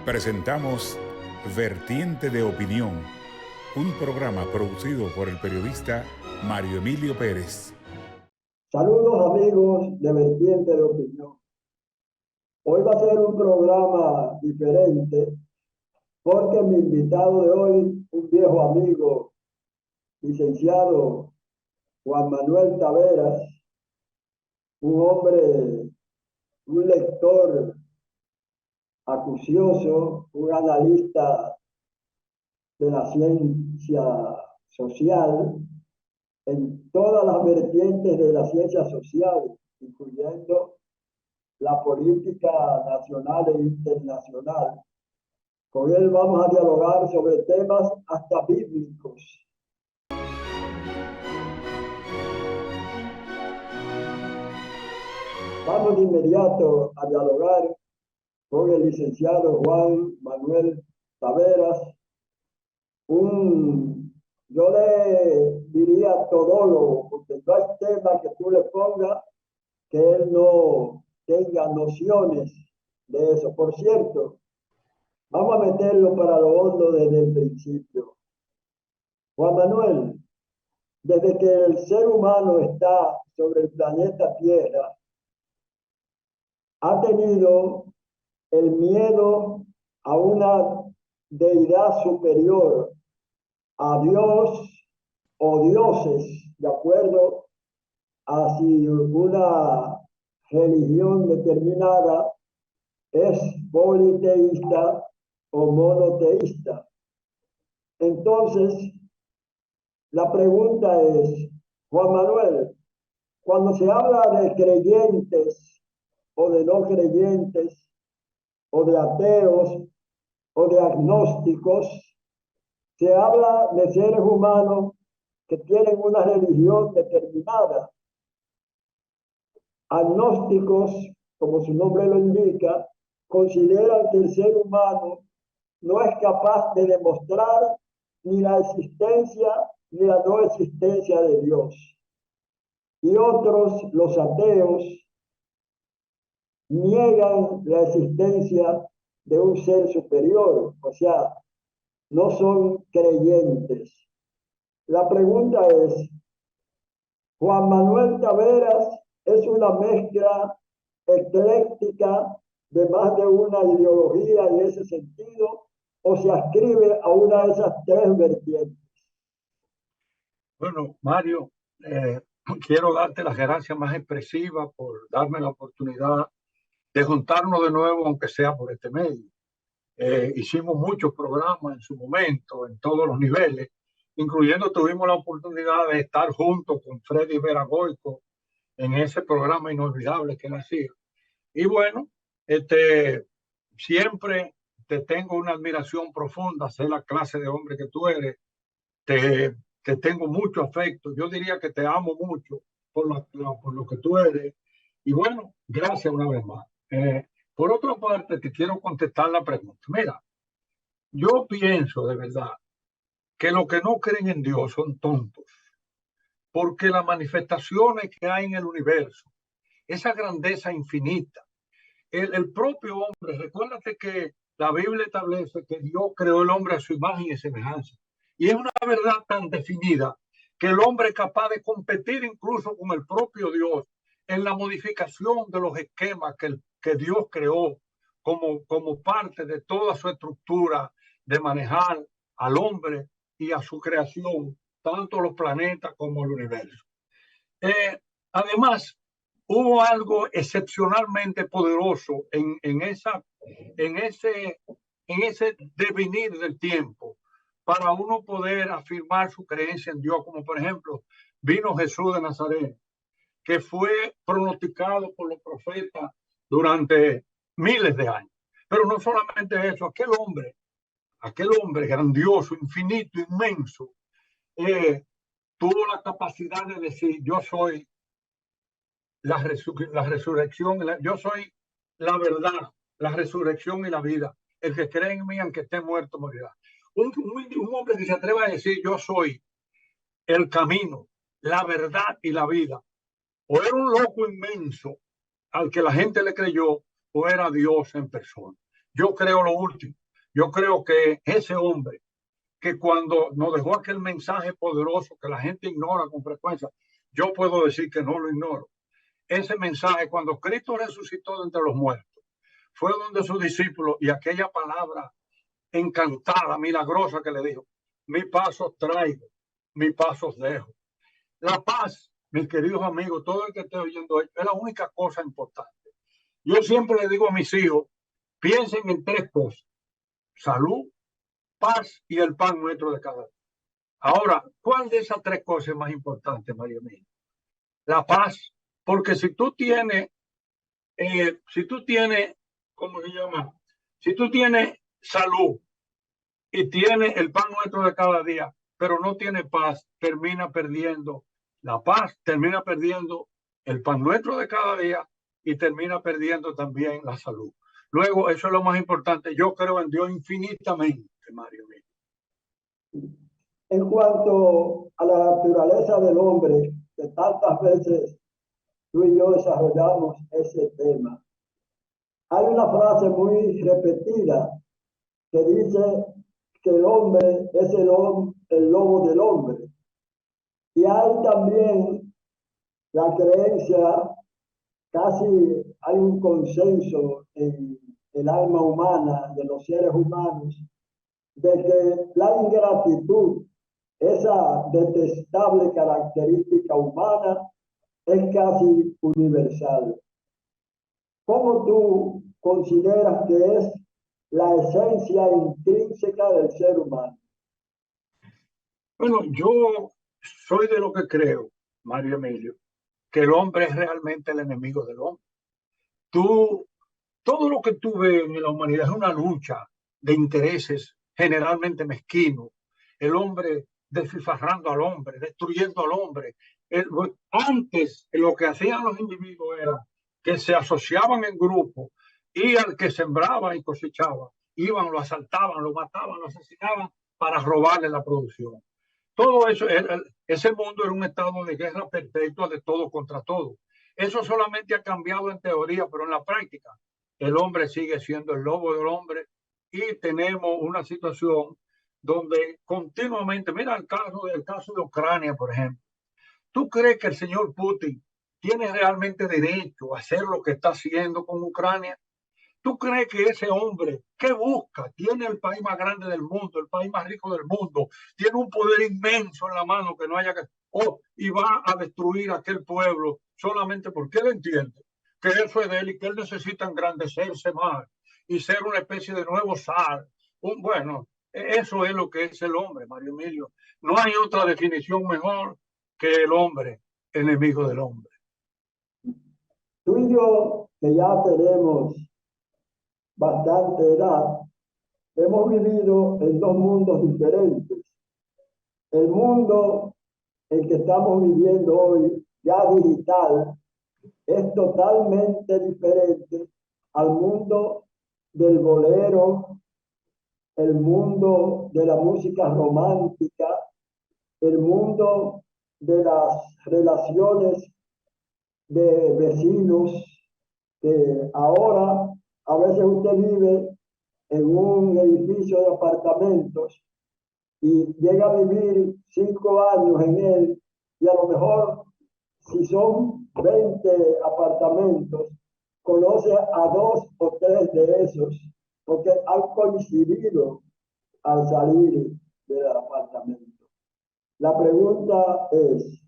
Presentamos Vertiente de Opinión, un programa producido por el periodista Mario Emilio Pérez. Saludos amigos de Vertiente de Opinión. Hoy va a ser un programa diferente porque mi invitado de hoy, un viejo amigo, licenciado Juan Manuel Taveras, un hombre, un lector acucioso, un analista de la ciencia social en todas las vertientes de la ciencia social, incluyendo la política nacional e internacional. Con él vamos a dialogar sobre temas hasta bíblicos. Vamos de inmediato a dialogar con el licenciado Juan Manuel Taveras, yo le diría todólogo, porque no hay tema que tú le pongas que él no tenga nociones de eso. Por cierto, vamos a meterlo para lo hondo desde el principio. Juan Manuel, desde que el ser humano está sobre el planeta Tierra, ha tenido el miedo a una deidad superior, a Dios o dioses, de acuerdo a si una religión determinada es politeísta o monoteísta. Entonces, la pregunta es, Juan Manuel, cuando se habla de creyentes o de no creyentes, o de ateos, o de agnósticos, se habla de seres humanos que tienen una religión determinada. Agnósticos, como su nombre lo indica, consideran que el ser humano no es capaz de demostrar ni la existencia ni la no existencia de Dios. Y otros, los ateos, niegan la existencia de un ser superior, o sea, no son creyentes. La pregunta es, ¿Juan Manuel Taveras es una mezcla ecléctica de más de una ideología en ese sentido, o se ascribe a una de esas tres vertientes? Bueno, Mario, quiero darte las gracias más expresivas por darme la oportunidad de juntarnos de nuevo, aunque sea por este medio. Hicimos muchos programas en su momento, en todos los niveles, incluyendo tuvimos la oportunidad de estar juntos con Freddy Veragoico en ese programa inolvidable que él hacía. Y bueno, siempre te tengo una admiración profunda, sé la clase de hombre que tú eres, te tengo mucho afecto, yo diría que te amo mucho por lo que tú eres. Y bueno, gracias una vez más. Por otra parte, te quiero contestar la pregunta. Mira, yo pienso de verdad que los que no creen en Dios son tontos, porque las manifestaciones que hay en el universo, esa grandeza infinita, el propio hombre, recuérdate que la Biblia establece que Dios creó el hombre a su imagen y semejanza. Y es una verdad tan definida que el hombre es capaz de competir incluso con el propio Dios en la modificación de los esquemas que Dios creó como parte de toda su estructura de manejar al hombre y a su creación, tanto los planetas como el universo. Además, hubo algo excepcionalmente poderoso en ese devenir del tiempo para uno poder afirmar su creencia en Dios, como por ejemplo vino Jesús de Nazaret, que fue pronosticado por los profetas durante miles de años. Pero no solamente eso, aquel hombre grandioso, infinito, inmenso, tuvo la capacidad de decir, yo soy la resurrección, yo soy la verdad, la resurrección y la vida. El que cree en mí, aunque esté muerto, morirá. Un hombre que se atreva a decir, yo soy el camino, la verdad y la vida. O era un loco inmenso al que la gente le creyó, o era Dios en persona. Yo creo lo último. Yo creo que ese hombre que cuando nos dejó aquel mensaje poderoso que la gente ignora con frecuencia, yo puedo decir que no lo ignoro. Ese mensaje, cuando Cristo resucitó de entre los muertos, fue donde sus discípulos y aquella palabra encantada, milagrosa que le dijo, mi paso traigo, mi paso dejo. La paz, mis queridos amigos, todo el que esté oyendo esto, es la única cosa importante. Yo siempre le digo a mis hijos, piensen en tres cosas: salud, paz y el pan nuestro de cada día. Ahora, ¿cuál de esas tres cosas es más importante, María Emilia? La paz, porque si tú tienes, ¿cómo se llama? Si tú tienes salud y tienes el pan nuestro de cada día, pero no tienes paz, termina perdiendo la paz, termina perdiendo el pan nuestro de cada día y termina perdiendo también la salud. Luego, eso es lo más importante. Yo creo en Dios infinitamente, Mario. En cuanto a la naturaleza del hombre, que tantas veces tú y yo desarrollamos ese tema, hay una frase muy repetida que dice que el hombre es el lobo del hombre. Y hay también la creencia, casi hay un consenso en el alma humana, de los seres humanos, de que la ingratitud, esa detestable característica humana, es casi universal. ¿Cómo tú consideras que es la esencia intrínseca del ser humano? Bueno, yo soy de lo que creo, Mario Emilio, que el hombre es realmente el enemigo del hombre. Todo lo que tú ves en la humanidad es una lucha de intereses generalmente mezquinos. El hombre desfifarrando al hombre, destruyendo al hombre. Antes, lo que hacían los individuos era que se asociaban en grupo y al que sembraba y cosechaba, iban, lo asaltaban, lo mataban, lo asesinaban para robarle la producción. Todo eso, ese mundo era un estado de guerra perpetua de todo contra todo. Eso solamente ha cambiado en teoría, pero en la práctica el hombre sigue siendo el lobo del hombre y tenemos una situación donde continuamente, mira el caso de Ucrania, por ejemplo. ¿Tú crees que el señor Putin tiene realmente derecho a hacer lo que está haciendo con Ucrania? ¿Tú crees que ese hombre, qué busca? Tiene el país más grande del mundo, el país más rico del mundo, tiene un poder inmenso en la mano que no haya que... y va a destruir a aquel pueblo solamente porque él entiende que eso es de él y que él necesita engrandecerse más y ser una especie de nuevo zar. Bueno, eso es lo que es el hombre, Mario Emilio. No hay otra definición mejor que el hombre, enemigo del hombre. Tú y yo, que ya tenemos bastante edad, hemos vivido en dos mundos diferentes. El mundo en que estamos viviendo hoy, ya digital, es totalmente diferente al mundo del bolero, el mundo de la música romántica, el mundo de las relaciones de vecinos, que ahora a veces usted vive en un edificio de apartamentos y llega a vivir 5 años en él y a lo mejor, si son 20 apartamentos, conoce a 2 o 3 de esos porque han coincidido al salir del apartamento. La pregunta es,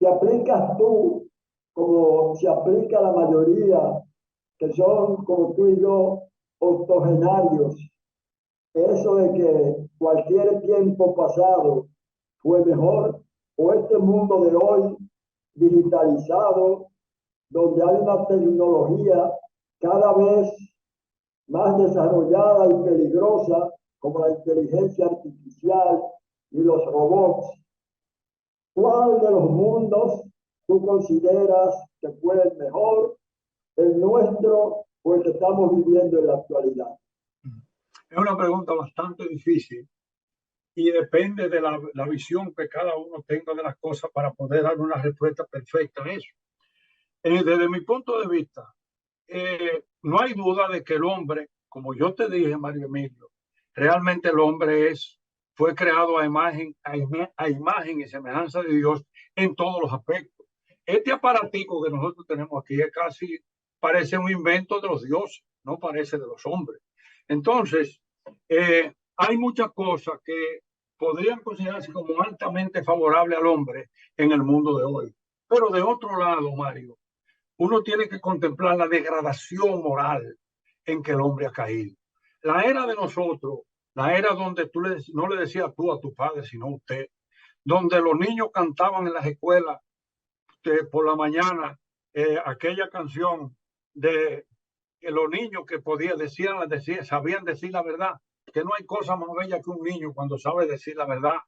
¿te aplicas tú como se aplica la mayoría, que son como tú y yo, octogenarios? Eso de que cualquier tiempo pasado fue mejor, o este mundo de hoy digitalizado, donde hay una tecnología cada vez más desarrollada y peligrosa, como la inteligencia artificial y los robots. ¿Cuál de los mundos tú consideras que fue el mejor, el nuestro o el que estamos viviendo en la actualidad? Es una pregunta bastante difícil y depende de la visión que cada uno tenga de las cosas para poder dar una respuesta perfecta a eso. Desde mi punto de vista, no hay duda de que el hombre como yo te dije, Mario Emilio, realmente el hombre fue creado a imagen y semejanza de Dios en todos los aspectos. Este aparatico que nosotros tenemos aquí parece un invento de los dioses, no parece de los hombres. Entonces, hay muchas cosas que podrían considerarse como altamente favorables al hombre en el mundo de hoy. Pero de otro lado, Mario, uno tiene que contemplar la degradación moral en que el hombre ha caído. La era de nosotros, la era donde no le decías tú a tu padre, sino usted, donde los niños cantaban en las escuelas por la mañana aquella canción de que los niños que sabían decir la verdad, que no hay cosa más bella que un niño cuando sabe decir la verdad.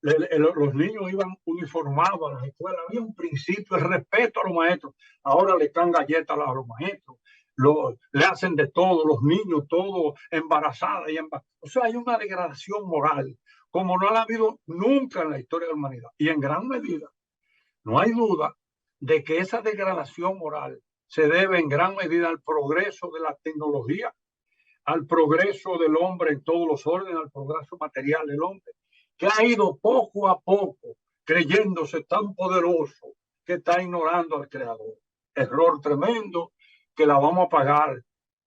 Los niños iban uniformados a las escuelas, había un principio, el respeto a los maestros. Ahora le dan galletas a los maestros, le hacen de todo, los niños, todo embarazadas. O sea, hay una degradación moral, como no la ha habido nunca en la historia de la humanidad. Y en gran medida, no hay duda de que esa degradación moral se debe en gran medida al progreso de la tecnología, al progreso del hombre en todos los órdenes, al progreso material del hombre, que ha ido poco a poco creyéndose tan poderoso que está ignorando al Creador. Error tremendo que la vamos a pagar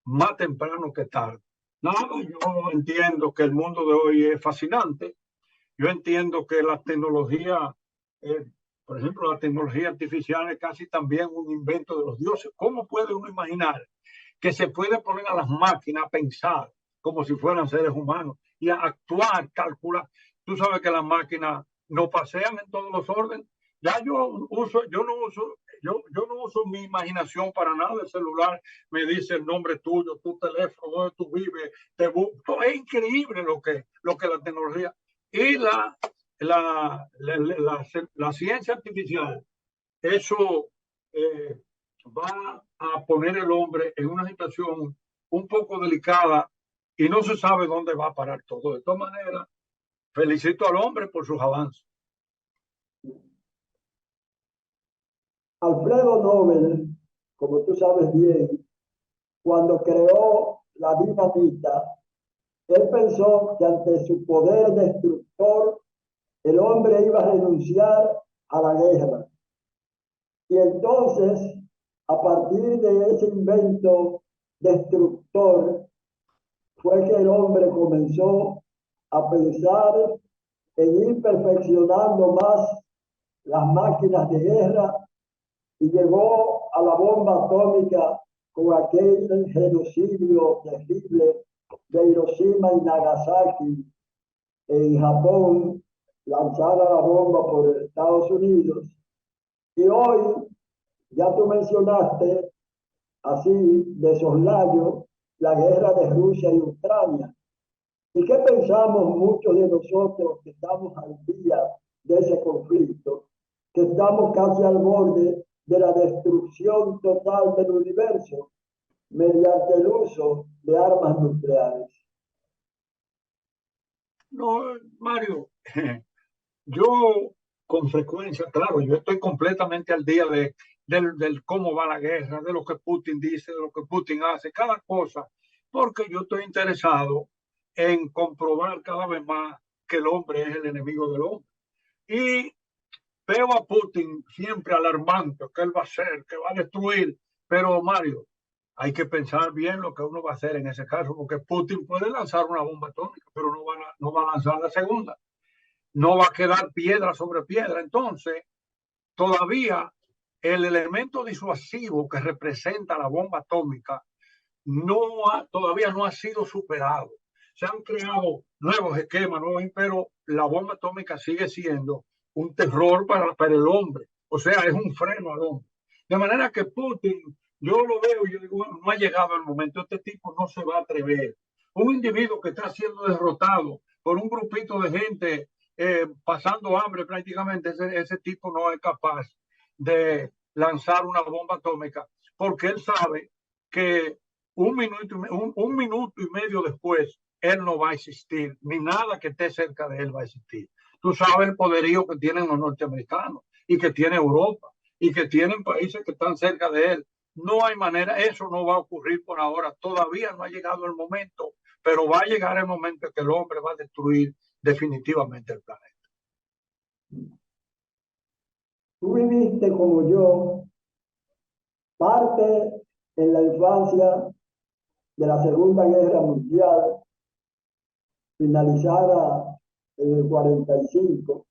más temprano que tarde. Nada, yo entiendo que el mundo de hoy es fascinante. Yo entiendo que la tecnología, por ejemplo, la tecnología artificial es casi también un invento de los dioses. ¿Cómo puede uno imaginar que se puede poner a las máquinas a pensar como si fueran seres humanos y a actuar, calcular? Tú sabes que las máquinas no pasean en todos los órdenes. Ya yo no uso mi imaginación para nada. El celular me dice el nombre tuyo, tu teléfono, dónde tú vives, te busco. Es increíble lo que la tecnología y la ciencia artificial, eso va a poner al hombre en una situación un poco delicada y no se sabe dónde va a parar todo. De todas maneras, felicito al hombre por sus avances. Alfredo Nobel, como tú sabes bien, cuando creó la dinamita, él pensó que ante su poder destructor, el hombre iba a renunciar a la guerra. Y entonces, a partir de ese invento destructor, fue que el hombre comenzó a pensar en ir perfeccionando más las máquinas de guerra y llegó a la bomba atómica con aquel genocidio terrible de Hiroshima y Nagasaki en Japón, lanzada la bomba por Estados Unidos. Y hoy, ya tú mencionaste, así de soslayo, la guerra de Rusia y Ucrania. ¿Y qué pensamos muchos de nosotros que estamos al día de ese conflicto? Que estamos casi al borde de la destrucción total del universo mediante el uso de armas nucleares. No, Mario, yo con frecuencia, claro, yo estoy completamente al día del cómo va la guerra, de lo que Putin dice, de lo que Putin hace, cada cosa, porque yo estoy interesado en comprobar cada vez más que el hombre es el enemigo del hombre. Y veo a Putin siempre alarmante, que él va a hacer, que va a destruir, pero Mario, hay que pensar bien lo que uno va a hacer en ese caso, porque Putin puede lanzar una bomba atómica, pero no va a lanzar la segunda. No va a quedar piedra sobre piedra. Entonces, todavía el elemento disuasivo que representa la bomba atómica todavía no ha sido superado. Se han creado nuevos esquemas, pero la bomba atómica sigue siendo un terror para el hombre. O sea, es un freno al hombre. De manera que Putin, yo lo veo y yo digo, bueno, no ha llegado el momento. Este tipo no se va a atrever. Un individuo que está siendo derrotado por un grupito de gente pasando hambre prácticamente, ese tipo no es capaz de lanzar una bomba atómica porque él sabe que un minuto y medio después él no va a existir, ni nada que esté cerca de él va a existir. Tú sabes el poderío que tienen los norteamericanos y que tiene Europa y que tienen países que están cerca de él. No hay manera, eso no va a ocurrir por ahora. Todavía no ha llegado el momento, pero va a llegar el momento que el hombre va a destruir definitivamente el planeta. Tú viviste como yo parte en la infancia de la Segunda Guerra Mundial, finalizada en el 45,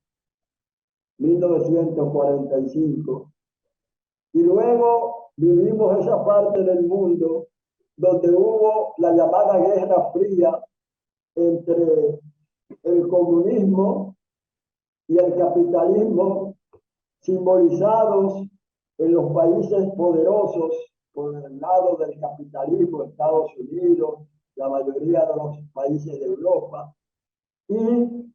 1945, y luego vivimos esa parte del mundo donde hubo la llamada Guerra Fría entre el comunismo y el capitalismo, simbolizados en los países poderosos por el lado del capitalismo, Estados Unidos, la mayoría de los países de Europa, y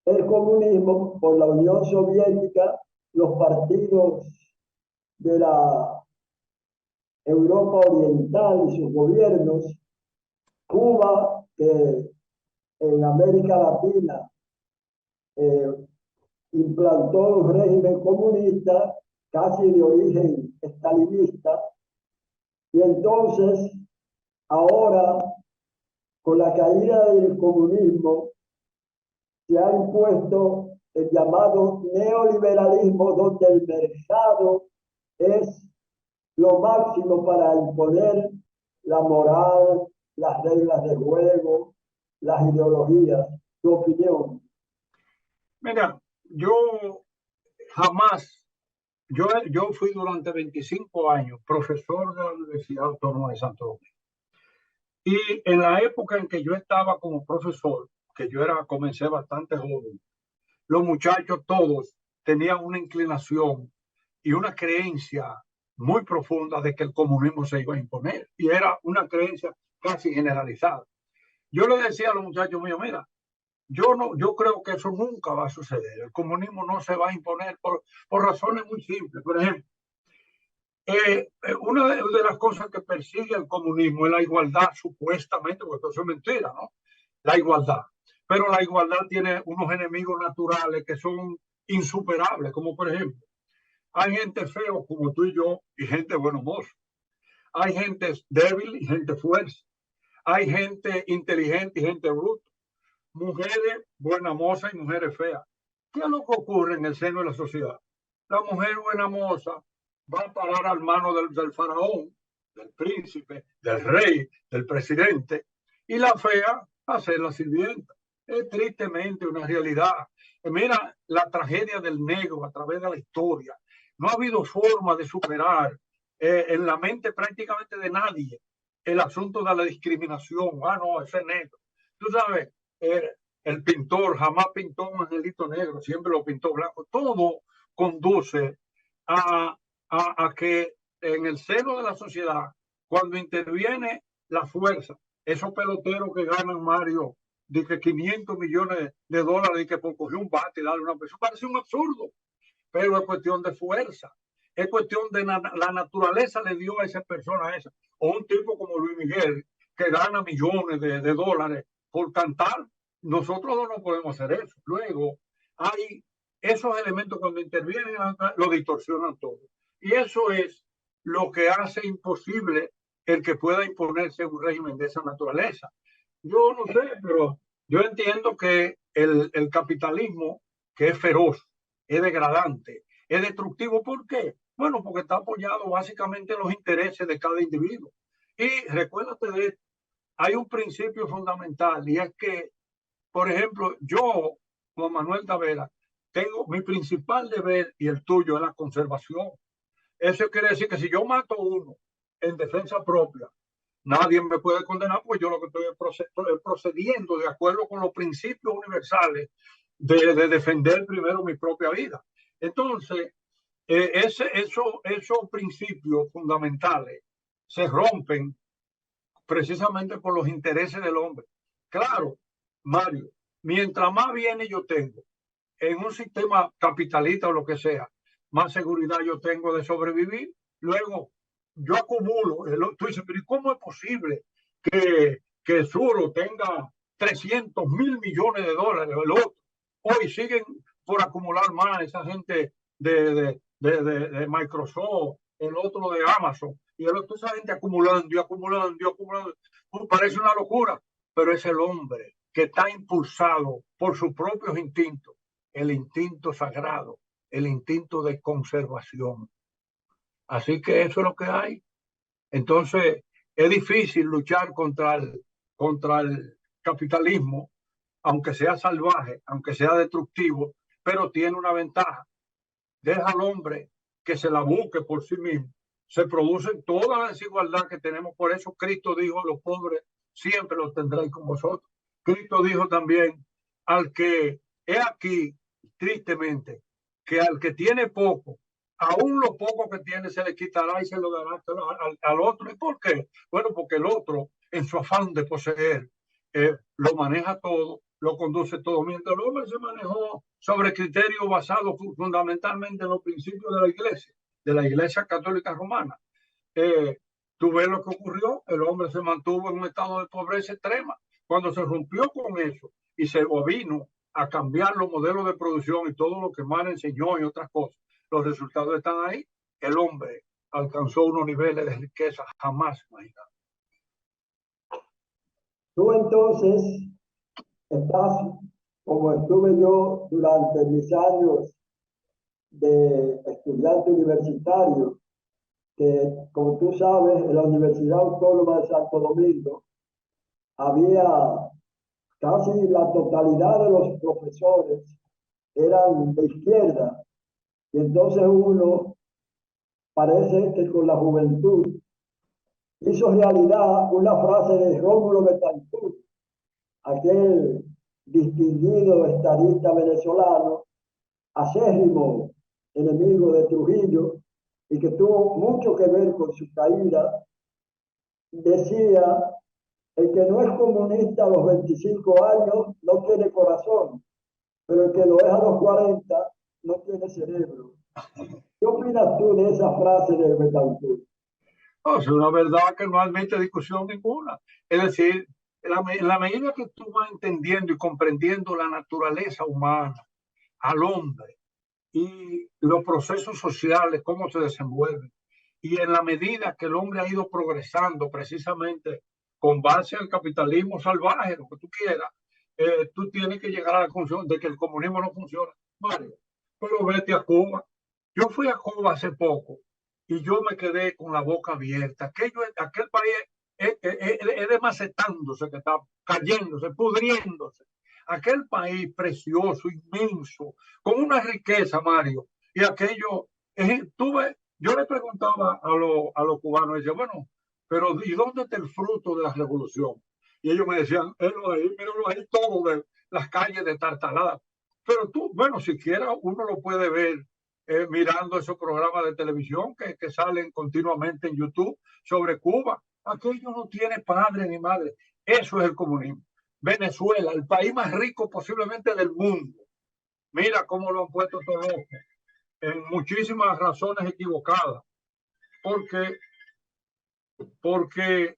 el comunismo por la Unión Soviética, los partidos de la Europa Oriental y sus gobiernos, Cuba, que en América Latina implantó un régimen comunista casi de origen estalinista, y entonces ahora, con la caída del comunismo, se ha impuesto el llamado neoliberalismo, donde el mercado es lo máximo para imponer la moral, las reglas de juego, las ideologías. ¿Tu opinión? Mira, yo jamás, yo fui durante 25 años profesor de la Universidad Autónoma de Santo Domingo. Y en la época en que yo estaba como profesor, que comencé bastante joven, los muchachos todos tenían una inclinación y una creencia muy profunda de que el comunismo se iba a imponer. Y era una creencia casi generalizada. Yo le decía a los muchachos míos, mira, yo creo que eso nunca va a suceder. El comunismo no se va a imponer por razones muy simples. Por ejemplo, una de las cosas que persigue el comunismo es la igualdad, supuestamente, porque eso es mentira, ¿no? La igualdad. Pero la igualdad tiene unos enemigos naturales que son insuperables, como por ejemplo, hay gente feo como tú y yo y gente bueno mozo. Hay gente débil y gente fuerte. Hay gente inteligente y gente bruta. Mujeres buena moza y mujeres feas. ¿Qué es lo que ocurre en el seno de la sociedad? La mujer buena moza va a parar al mano del faraón, del príncipe, del rey, del presidente, y la fea a ser la sirvienta. Es tristemente una realidad. Mira la tragedia del negro a través de la historia. No ha habido forma de superar en la mente prácticamente de nadie el asunto de la discriminación. Ah, no, ese negro. Tú sabes, el pintor jamás pintó un angelito negro, siempre lo pintó blanco. Todo conduce a que en el seno de la sociedad, cuando interviene la fuerza, esos peloteros que ganan, Mario, de que 500 millones de dólares y que por coger un bate y darle una persona, parece un absurdo, pero es cuestión de fuerza, es cuestión de la naturaleza le dio a esa persona esa, o un tipo como Luis Miguel que gana millones de dólares por cantar. Nosotros no podemos hacer eso. Luego hay esos elementos cuando intervienen lo distorsionan todo, y eso es lo que hace imposible el que pueda imponerse un régimen de esa naturaleza. Yo no sé, pero yo entiendo que el capitalismo, que es feroz, es degradante, es destructivo. ¿Por qué? Bueno, porque está apoyado básicamente en los intereses de cada individuo. Y recuérdate de esto, hay un principio fundamental, y es que, por ejemplo, yo, Juan Manuel Tavera, tengo mi principal deber y el tuyo es la conservación. Eso quiere decir que si yo mato uno en defensa propia, nadie me puede condenar, pues yo lo que estoy procediendo de acuerdo con los principios universales de defender primero mi propia vida. Entonces, esos principios fundamentales se rompen precisamente por los intereses del hombre. Claro, Mario, mientras más bienes yo tengo en un sistema capitalista o lo que sea, más seguridad yo tengo de sobrevivir. Luego, yo acumulo. Tú dices, pero ¿cómo es posible que Suro tenga 300.000 millones de dólares? El otro. Hoy siguen por acumular más esa gente de Microsoft, el otro de Amazon, y el otro, esa gente acumulando y acumulando y acumulando. Parece una locura, pero es el hombre que está impulsado por sus propios instintos, el instinto sagrado, el instinto de conservación. Así que eso es lo que hay. Entonces, es difícil luchar contra el capitalismo, aunque sea salvaje, aunque sea destructivo, pero tiene una ventaja. Deja al hombre que se la busque por sí mismo. Se produce toda la desigualdad que tenemos. Por eso Cristo dijo a los pobres, siempre los tendréis con vosotros. Cristo dijo también al que, he aquí, tristemente, que al que tiene poco, aún lo poco que tiene se le quitará y se lo dará al otro. ¿Y por qué? Bueno, porque el otro, en su afán de poseer, lo maneja todo, lo conduce todo. Mientras el hombre se manejó sobre criterios basados fundamentalmente en los principios de la iglesia católica romana. Tú ves lo que ocurrió, el hombre se mantuvo en un estado de pobreza extrema. Cuando se rompió con eso y se vino a cambiar los modelos de producción y todo lo que Mar enseñó y otras cosas, los resultados están ahí. El hombre alcanzó unos niveles de riqueza jamás imaginados. Tú entonces estás como estuve yo durante mis años de estudiante universitario, que como tú sabes, en la Universidad Autónoma de Santo Domingo había casi la totalidad de los profesores eran de izquierda. Y entonces uno parece que con la juventud hizo realidad una frase de Rómulo Betancourt, aquel distinguido estadista venezolano, acérrimo enemigo de Trujillo y que tuvo mucho que ver con su caída. Decía: el que no es comunista a los 25 años no tiene corazón, pero el que lo es a los 40 no tiene cerebro. ¿Qué opinas tú de esa frase de Betancourt? No, es una verdad que no admite discusión ninguna. Es decir, en la medida que tú vas entendiendo y comprendiendo la naturaleza humana, al hombre y los procesos sociales, cómo se desenvuelven, y en la medida que el hombre ha ido progresando precisamente con base al capitalismo salvaje, lo que tú quieras, tú tienes que llegar a la conclusión de que el comunismo no funciona. Mario, pero vete a Cuba. Yo fui a Cuba hace poco y yo me quedé con la boca abierta. Aquel país es desmacetándose, que está cayéndose, pudriéndose. Aquel país precioso, inmenso, con una riqueza, Mario. Y aquello, yo le preguntaba a los cubanos, decía, bueno, pero ¿y dónde está el fruto de la revolución? Y ellos me decían, míralo ahí todo, de las calles de Tartalada. Pero tú, bueno, siquiera uno lo puede ver mirando esos programas de televisión que salen continuamente en YouTube sobre Cuba. Aquello no tiene padre ni madre. Eso es el comunismo. Venezuela, el país más rico posiblemente del mundo. Mira cómo lo han puesto todo loco, en muchísimas razones equivocadas. Porque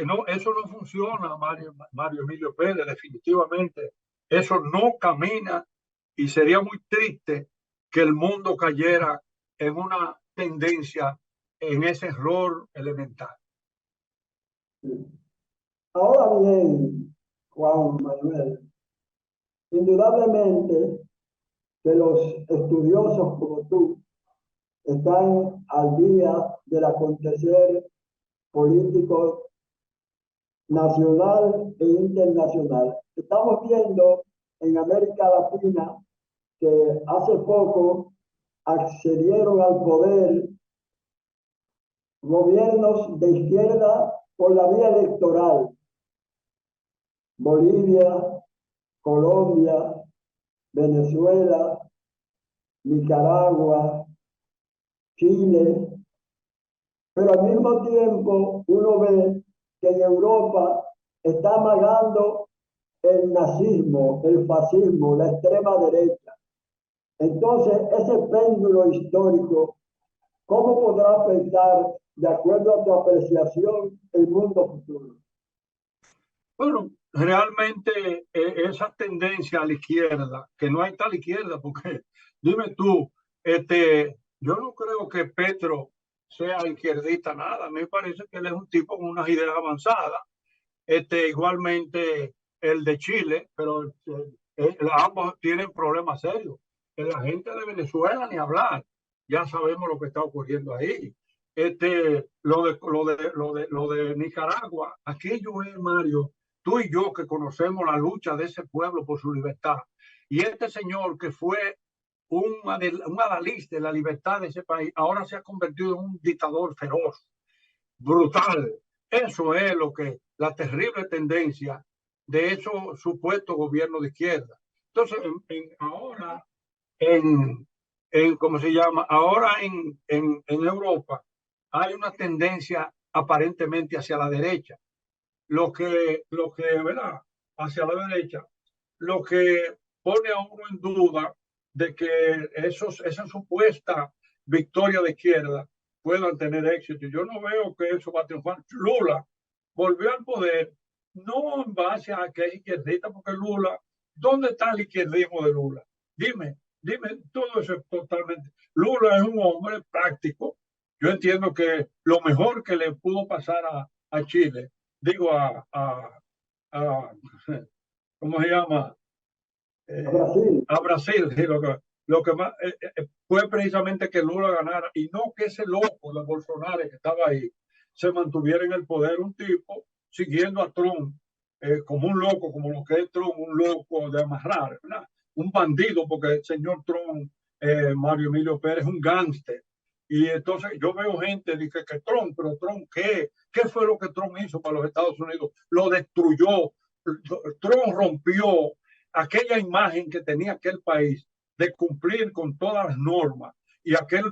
no, eso no funciona, Mario Emilio Pérez, definitivamente. Eso no camina y sería muy triste que el mundo cayera en una tendencia, en ese error elemental. Ahora bien, Juan Manuel, indudablemente que los estudiosos como tú están al día del acontecer político nacional e internacional. Estamos viendo en América Latina que hace poco accedieron al poder gobiernos de izquierda por la vía electoral. Bolivia, Colombia, Venezuela, Nicaragua, Chile, pero al mismo tiempo uno ve que en Europa está amagando el nazismo, el fascismo, la extrema derecha. Entonces, ese péndulo histórico, ¿cómo podrá afectar, de acuerdo a tu apreciación, el mundo futuro? Bueno, realmente esa tendencia a la izquierda, que no hay tal izquierda, porque dime tú, yo no creo que Petro sea izquierdista, nada. Me parece que él es un tipo con unas ideas avanzadas. Igualmente el de Chile, pero ambos tienen problemas serios. La gente de Venezuela ni hablar. Ya sabemos lo que está ocurriendo ahí. Lo de Nicaragua, aquello es, Mario, tú y yo que conocemos la lucha de ese pueblo por su libertad. Y este señor que fue un adalista de la libertad de ese país, ahora se ha convertido en un dictador feroz, brutal. Eso es lo que, la terrible tendencia de esos supuestos gobiernos de izquierda. Entonces, ahora, ¿cómo se llama? Ahora en Europa hay una tendencia aparentemente hacia la derecha. ¿Verdad? Hacia la derecha, lo que pone a uno en duda de que esa supuesta victoria de izquierda puedan tener éxito. Yo no veo que eso va a triunfar. Lula volvió al poder no en base a que es izquierdista, porque Lula, ¿dónde está el izquierdismo de Lula? Dime, todo eso es totalmente. Lula es un hombre práctico. Yo entiendo que lo mejor que le pudo pasar a Chile, digo a ¿cómo se llama? Brasil. A Brasil, sí, lo que más fue precisamente que Lula ganara y no que ese loco de Bolsonaro que estaba ahí se mantuviera en el poder, un tipo siguiendo a Trump como un loco, como lo que es Trump, un loco de amarrar, ¿verdad? Un bandido, porque el señor Trump, Mario Emilio Pérez, es un gángster. Y entonces yo veo gente que Trump, pero Trump, ¿qué fue lo que Trump hizo para los Estados Unidos? Lo destruyó. Trump rompió aquella imagen que tenía aquel país de cumplir con todas las normas, y aquel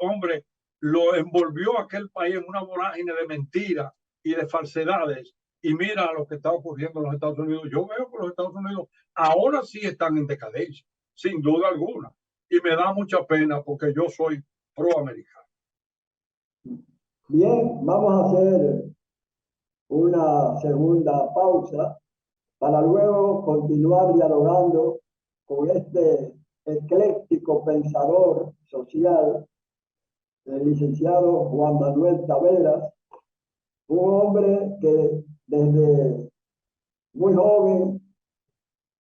hombre lo envolvió a aquel país en una vorágine de mentiras y de falsedades. Y mira lo que está ocurriendo en los Estados Unidos. Yo veo que los Estados Unidos ahora sí están en decadencia, sin duda alguna. Y me da mucha pena porque yo soy proamericano. Bien, vamos a hacer una segunda pausa para luego continuar dialogando con este ecléctico pensador social, el licenciado Juan Manuel Taveras, un hombre que desde muy joven,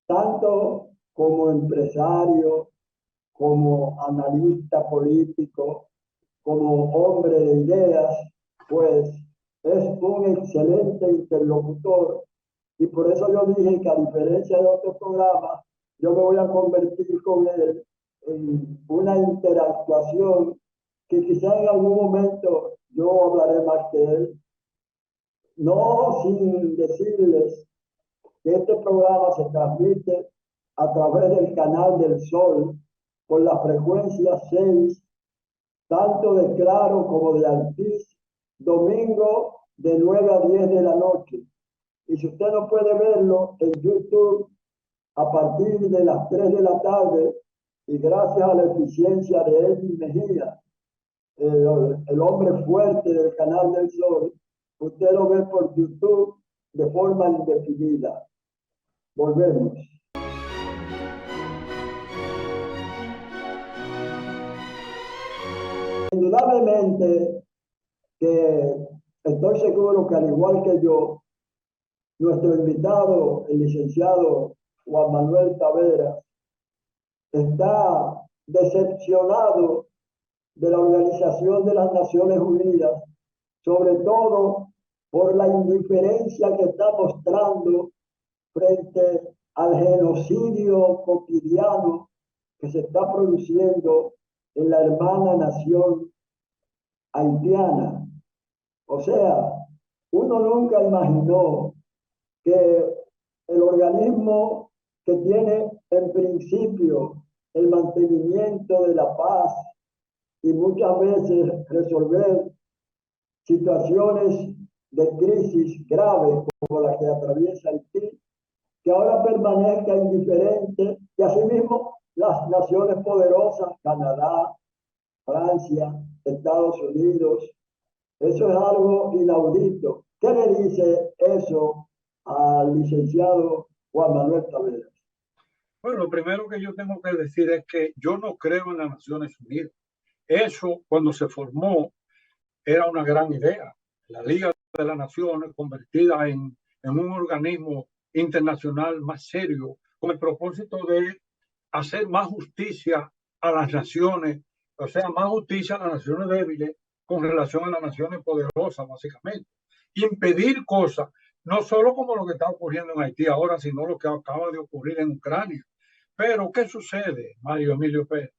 tanto como empresario, como analista político, como hombre de ideas, pues es un excelente interlocutor. Y por eso yo dije que, a diferencia de otros programas, yo me voy a convertir con él en una interactuación que quizá en algún momento yo hablaré más que él, no sin decirles que este programa se transmite a través del canal del Sol por la frecuencia 6, tanto de Claro como de Altiz, domingo de 9 a 10 de la noche. Y si usted no puede verlo en YouTube a partir de las 3 de la tarde, y gracias a la eficiencia de Edwin Mejía, el hombre fuerte del canal del Sol, usted lo ve por YouTube de forma indefinida. Volvemos. Indudablemente que estoy seguro que, al igual que yo, nuestro invitado, el licenciado Juan Manuel Taveras, está decepcionado de la Organización de las Naciones Unidas, sobre todo por la indiferencia que está mostrando frente al genocidio cotidiano que se está produciendo en la hermana nación haitiana. O sea, uno nunca imaginó que el organismo que tiene en principio el mantenimiento de la paz y muchas veces resolver situaciones de crisis graves como la que atraviesa Haití, que ahora permanezca indiferente, y asimismo las naciones poderosas, Canadá, Francia, Estados Unidos. Eso es algo inaudito. ¿Qué le dice eso al licenciado Juan Manuel Taveras? Bueno, lo primero que yo tengo que decir es que yo no creo en las Naciones Unidas. Eso, cuando se formó, era una gran idea. La Liga de las Naciones convertida en un organismo internacional más serio, con el propósito de hacer más justicia a las naciones, o sea, más justicia a las naciones débiles con relación a las naciones poderosas, básicamente. Impedir cosas, no solo como lo que está ocurriendo en Haití ahora, sino lo que acaba de ocurrir en Ucrania. Pero, ¿qué sucede, Mario Emilio Pérez?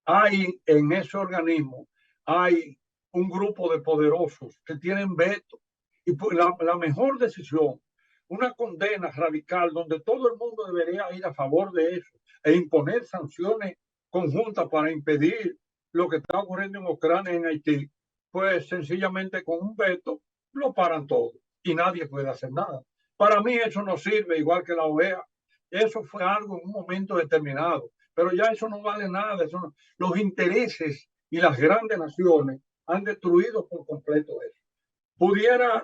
Hay en ese organismo, hay un grupo de poderosos que tienen veto. Y pues la mejor decisión, una condena radical donde todo el mundo debería ir a favor de eso e imponer sanciones conjuntas para impedir lo que está ocurriendo en Ucrania y en Haití, pues sencillamente con un veto lo paran todo y nadie puede hacer nada. Para mí eso no sirve, igual que la OEA. Eso fue algo en un momento determinado, pero ya eso no vale nada. Eso no. Los intereses y las grandes naciones han destruido por completo eso.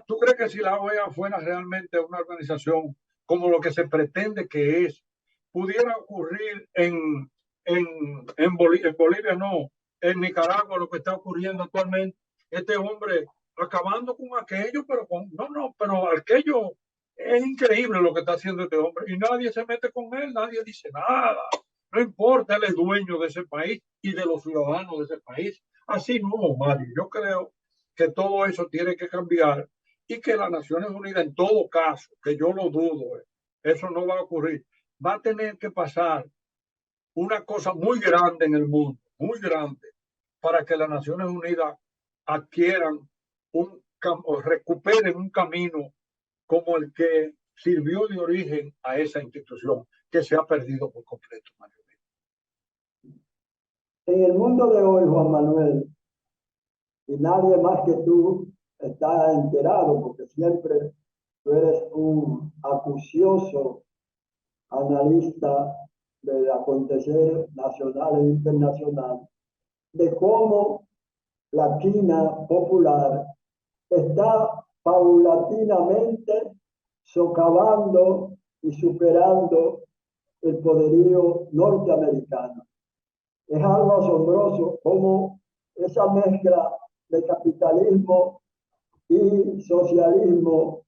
¿Tú crees que si la OEA fuera realmente una organización como lo que se pretende que es, pudiera ocurrir en Bolivia, no, en Nicaragua, lo que está ocurriendo actualmente? Este hombre acabando con aquello, pero pero aquello es increíble lo que está haciendo este hombre y nadie se mete con él, nadie dice nada. No importa, él es dueño de ese país y de los ciudadanos de ese país. Así no, Mario. Yo creo que todo eso tiene que cambiar y que las Naciones Unidas, en todo caso, que yo lo dudo, eso no va a ocurrir, va a tener que pasar una cosa muy grande en el mundo, muy grande, para que las Naciones Unidas adquieran o recuperen un camino como el que sirvió de origen a esa institución que se ha perdido por completo, Mario. En el mundo de hoy, Juan Manuel, y nadie más que tú está enterado, porque siempre tú eres un acucioso analista del acontecer nacional e internacional, de cómo la China popular está paulatinamente socavando y superando el poderío norteamericano. Es algo asombroso cómo esa mezcla de capitalismo y socialismo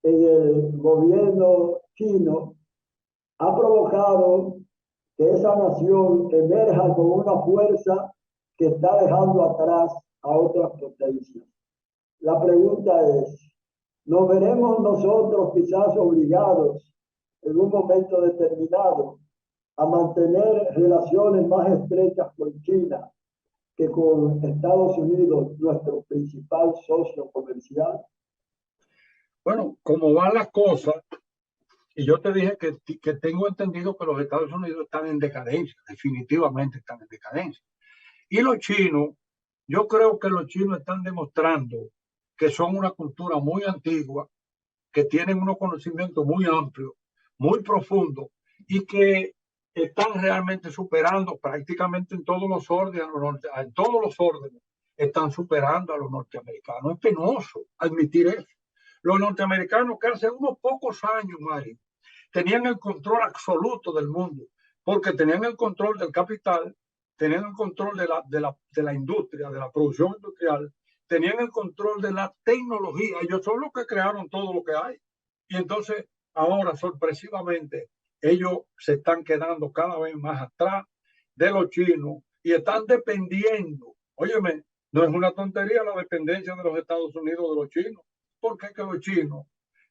en el gobierno chino ha provocado que esa nación emerja con una fuerza que está dejando atrás a otras potencias. La pregunta es, ¿nos veremos nosotros quizás obligados en un momento determinado a mantener relaciones más estrechas con China que con Estados Unidos, nuestro principal socio comercial? Bueno, como van las cosas, y yo te dije que tengo entendido que los Estados Unidos están en decadencia, definitivamente están en decadencia. Y los chinos, yo creo que los chinos están demostrando que son una cultura muy antigua, que tienen unos conocimientos muy amplios, muy profundos, y que están realmente superando prácticamente en todos los órdenes, están superando a los norteamericanos. Es penoso admitir eso. Los norteamericanos que hace unos pocos años, Mario, tenían el control absoluto del mundo, porque tenían el control del capital, tenían el control de la industria, de la producción industrial, tenían el control de la tecnología. Ellos son los que crearon todo lo que hay. Y entonces, ahora, sorpresivamente, ellos se están quedando cada vez más atrás de los chinos y están dependiendo. Óyeme, no es una tontería la dependencia de los Estados Unidos de los chinos. ¿Por qué que los chinos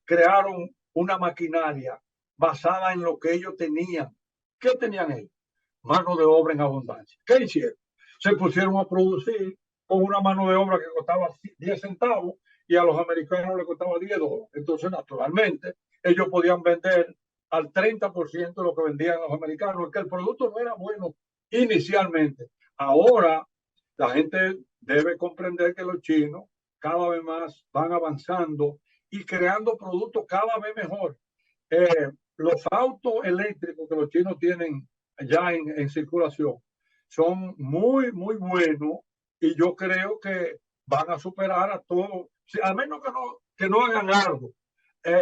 crearon una maquinaria basada en lo que ellos tenían? ¿Qué tenían ellos? Mano de obra en abundancia. ¿Qué hicieron? Se pusieron a producir con una mano de obra que costaba 10 centavos y a los americanos les costaba $10. Entonces, naturalmente, ellos podían vender al 30% de lo que vendían los americanos, es que el producto no era bueno inicialmente. Ahora, la gente debe comprender que los chinos cada vez más van avanzando y creando productos cada vez mejor. Los autos eléctricos que los chinos tienen ya en circulación son muy, muy buenos y yo creo que van a superar a todos, a menos que no hagan algo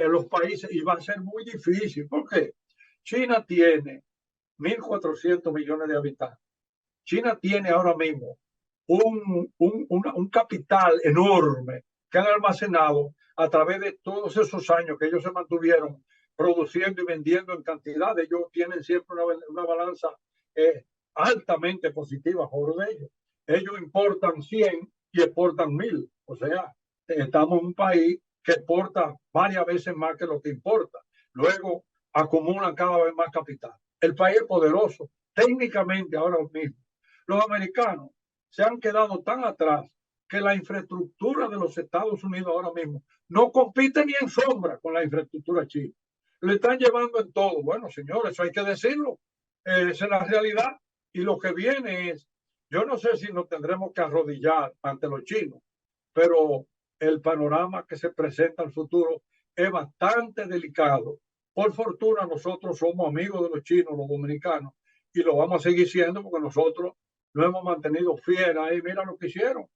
los países, y va a ser muy difícil. ¿Por qué? China tiene 1.400 millones de habitantes. China tiene ahora mismo un capital enorme que han almacenado a través de todos esos años que ellos se mantuvieron produciendo y vendiendo en cantidad. Ellos tienen siempre una balanza altamente positiva a favor de ellos. Ellos importan 100 y exportan 1000. O sea, estamos en un país que exporta varias veces más que lo que importa. Luego acumulan cada vez más capital. El país es poderoso técnicamente ahora mismo. Los americanos se han quedado tan atrás que la infraestructura de los Estados Unidos ahora mismo no compite ni en sombra con la infraestructura china. Le están llevando en todo. Bueno, señores, eso hay que decirlo. Esa es la realidad. Y lo que viene es, yo no sé si nos tendremos que arrodillar ante los chinos, pero el panorama que se presenta al futuro es bastante delicado. Por fortuna, nosotros somos amigos de los chinos, los dominicanos, y lo vamos a seguir siendo porque nosotros nos hemos mantenido fieles. Y mira lo que hicieron.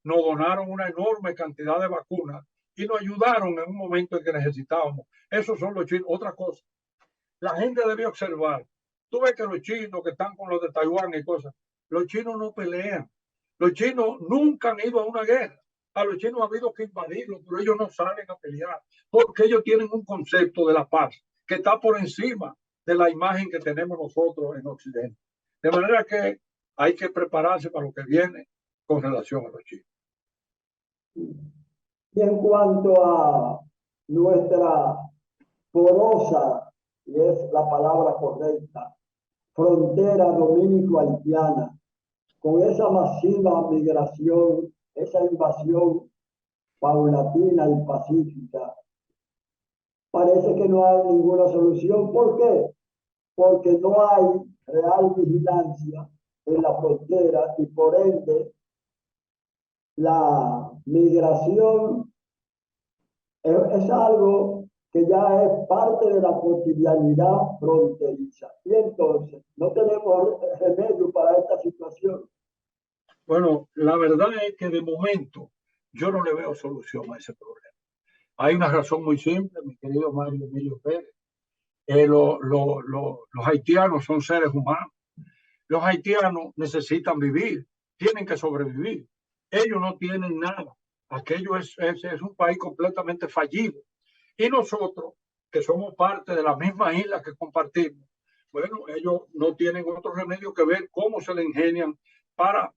Nos donaron una enorme cantidad de vacunas y nos ayudaron en un momento en que necesitábamos. Esos son los chinos. Otra cosa, la gente debe observar. Tú ves que los chinos que están con los de Taiwán y cosas, los chinos no pelean. Los chinos nunca han ido a una guerra. A los chinos ha habido que invadirlos, pero ellos no salen a pelear porque ellos tienen un concepto de la paz que está por encima de la imagen que tenemos nosotros en Occidente. De manera que hay que prepararse para lo que viene con relación a los chinos. Y en cuanto a nuestra porosa, y es la palabra correcta, frontera dominico-haitiana, con esa masiva migración, esa invasión paulatina y pacífica, parece que no hay ninguna solución. ¿Por qué? Porque no hay real vigilancia en la frontera y por ende la migración es algo que ya es parte de la cotidianidad fronteriza. Y entonces, no tenemos remedio para esta situación. Bueno, la verdad es que de momento yo no le veo solución a ese problema. Hay una razón muy simple, mi querido Mario Emilio Pérez. Los haitianos son seres humanos. Los haitianos necesitan vivir, tienen que sobrevivir. Ellos no tienen nada. Aquello es un país completamente fallido. Y nosotros, que somos parte de la misma isla que compartimos, bueno, ellos no tienen otro remedio que ver cómo se le ingenian para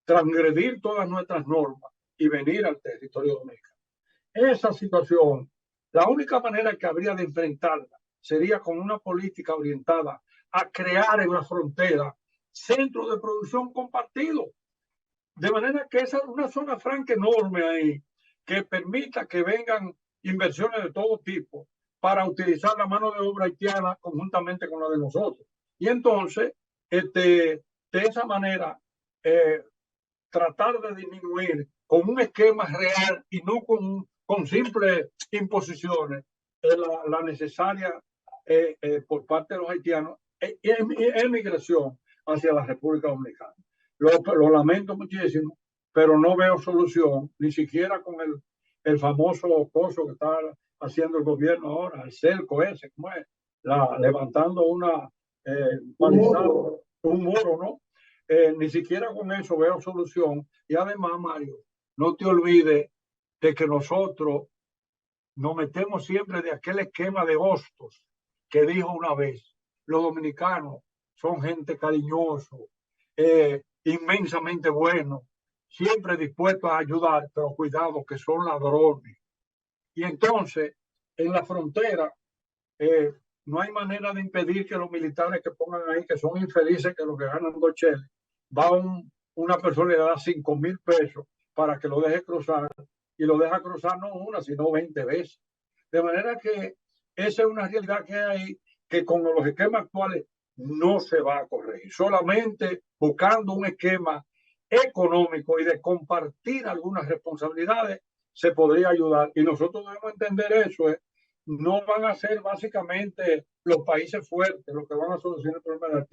transgredir todas nuestras normas y venir al territorio dominicano. Esa situación, la única manera que habría de enfrentarla sería con una política orientada a crear en la frontera centros de producción compartidos, de manera que esa es una zona franca enorme ahí, que permita que vengan inversiones de todo tipo para utilizar la mano de obra haitiana conjuntamente con la de nosotros. Y entonces, de esa manera, tratar de disminuir con un esquema real y no con simples imposiciones la necesaria por parte de los haitianos emigración hacia la República Dominicana. Lo lamento muchísimo, pero no veo solución, ni siquiera con el famoso coso que está haciendo el gobierno ahora, el cerco ese, ¿cómo es? Levantando una palizada, un muro, ¿no? Ni siquiera con eso veo solución. Y además, Mario, no te olvides de que nosotros nos metemos siempre de aquel esquema de Hostos que dijo una vez, los dominicanos son gente cariñosa, inmensamente buenos, siempre dispuestos a ayudar, pero cuidado que son ladrones. Y entonces, en la frontera, no hay manera de impedir que los militares que pongan ahí, que son infelices, que los que ganan 2 cheles, va una persona y le da 5,000 pesos para que lo deje cruzar, y lo deja cruzar no una, sino 20 veces. De manera que esa es una realidad que hay, que con los esquemas actuales no se va a corregir. Solamente buscando un esquema económico y de compartir algunas responsabilidades se podría ayudar. Y nosotros debemos entender eso. No van a ser básicamente los países fuertes los que van a solucionar el problema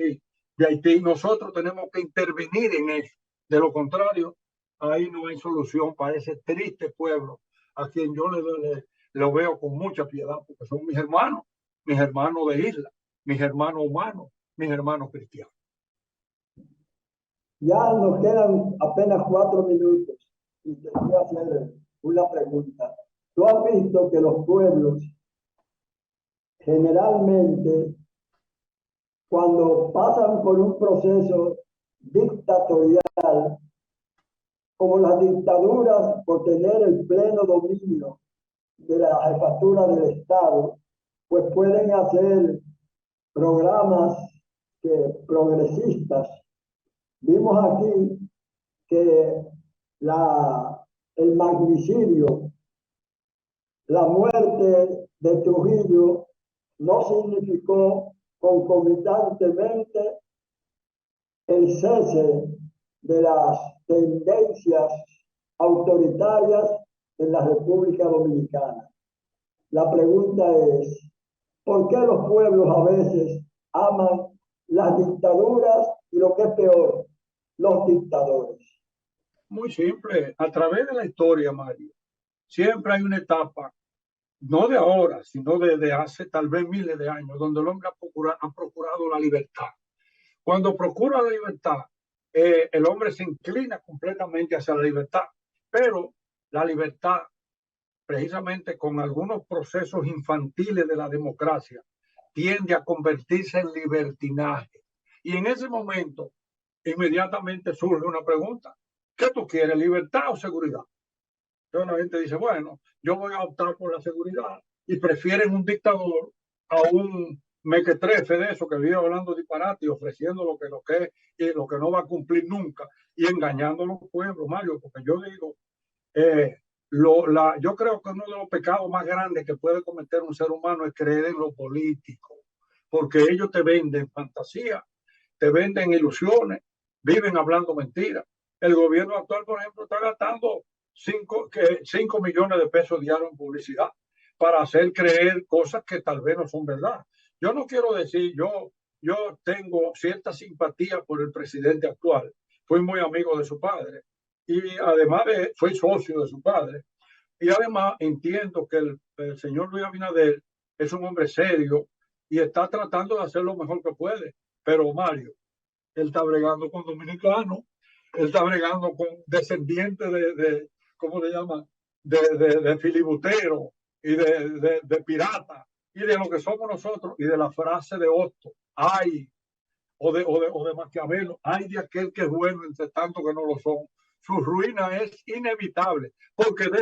de Haití. Nosotros tenemos que intervenir en eso. De lo contrario, ahí no hay solución para ese triste pueblo a quien yo lo veo con mucha piedad, porque son mis hermanos de isla, mis hermanos humanos, mis hermanos cristianos. Ya nos quedan apenas 4 minutos y te voy a hacer una pregunta. ¿Tú has visto que los pueblos generalmente, cuando pasan por un proceso dictatorial, como las dictaduras, por tener el pleno dominio de la jefatura del Estado, pues pueden hacer programas progresistas? Vimos aquí que el magnicidio, la muerte de Trujillo, no significó concomitantemente el cese de las tendencias autoritarias en la República Dominicana. La pregunta es, ¿por qué los pueblos a veces aman las dictaduras y, lo que es peor, los dictadores? Muy simple. A través de la historia, Mario, siempre hay una etapa, no de ahora, sino desde hace tal vez miles de años, donde el hombre ha procurado la libertad. Cuando procura la libertad, el hombre se inclina completamente hacia la libertad, pero la libertad, precisamente con algunos procesos infantiles de la democracia, tiende a convertirse en libertinaje. Y en ese momento, inmediatamente surge una pregunta: ¿qué tú quieres, libertad o seguridad? Entonces la gente dice, bueno, yo voy a optar por la seguridad, y prefieren un dictador a un mequetrefe de eso que vive hablando disparate y ofreciendo lo que no va a cumplir nunca y engañando a los pueblos, Mario, porque yo digo, yo creo que uno de los pecados más grandes que puede cometer un ser humano es creer en lo político, porque ellos te venden fantasía, te venden ilusiones, viven hablando mentiras. El gobierno actual, por ejemplo, está gastando 5 millones de pesos diarios en publicidad para hacer creer cosas que tal vez no son verdad. Yo no quiero decir, yo tengo cierta simpatía por el presidente actual, fui muy amigo de su padre y además fui socio de su padre, y además entiendo que el señor Luis Abinader es un hombre serio y está tratando de hacer lo mejor que puede. Pero Mario, él está bregando con dominicanos, él está bregando con descendientes ¿cómo le llaman? De filibuteros y de piratas y de lo que somos nosotros y de la frase de Otto, ay, o de Maquiavelo, ay de aquel que es bueno entre tanto que no lo son. Su ruina es inevitable, porque el que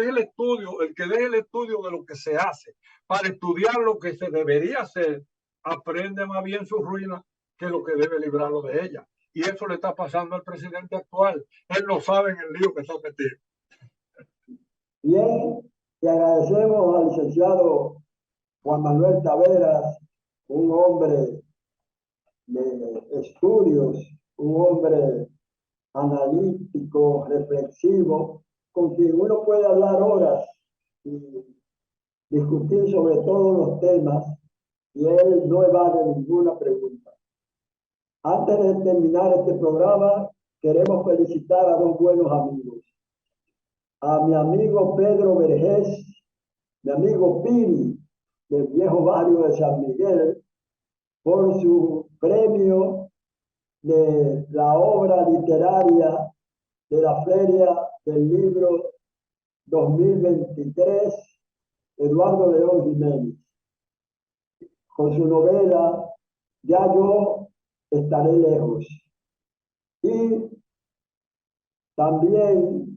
deje el estudio de lo que se hace para estudiar lo que se debería hacer, aprende más bien su ruina que lo que debe librarlo de ella. Y eso le está pasando al presidente actual. Él no sabe en el lío que está metido. Bien, te agradecemos al licenciado Juan Manuel Taveras, un hombre de estudios, un hombre analítico, reflexivo, con quien uno puede hablar horas y discutir sobre todos los temas, y él no evade ninguna pregunta. Antes de terminar este programa, queremos felicitar a dos buenos amigos. A mi amigo Pedro Vergés, mi amigo Piri, del viejo barrio de San Miguel, por su premio de la obra literaria de la Feria del Libro 2023, Eduardo León Jiménez, con su novela Ya yo estaré lejos. Y también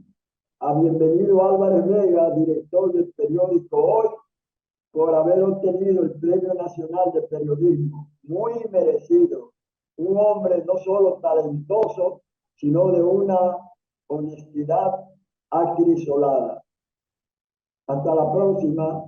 a Bienvenido Álvarez Vega, director del periódico Hoy, por haber obtenido el Premio Nacional de Periodismo, muy merecido. Un hombre no solo talentoso, sino de una honestidad acrisolada. Hasta la próxima.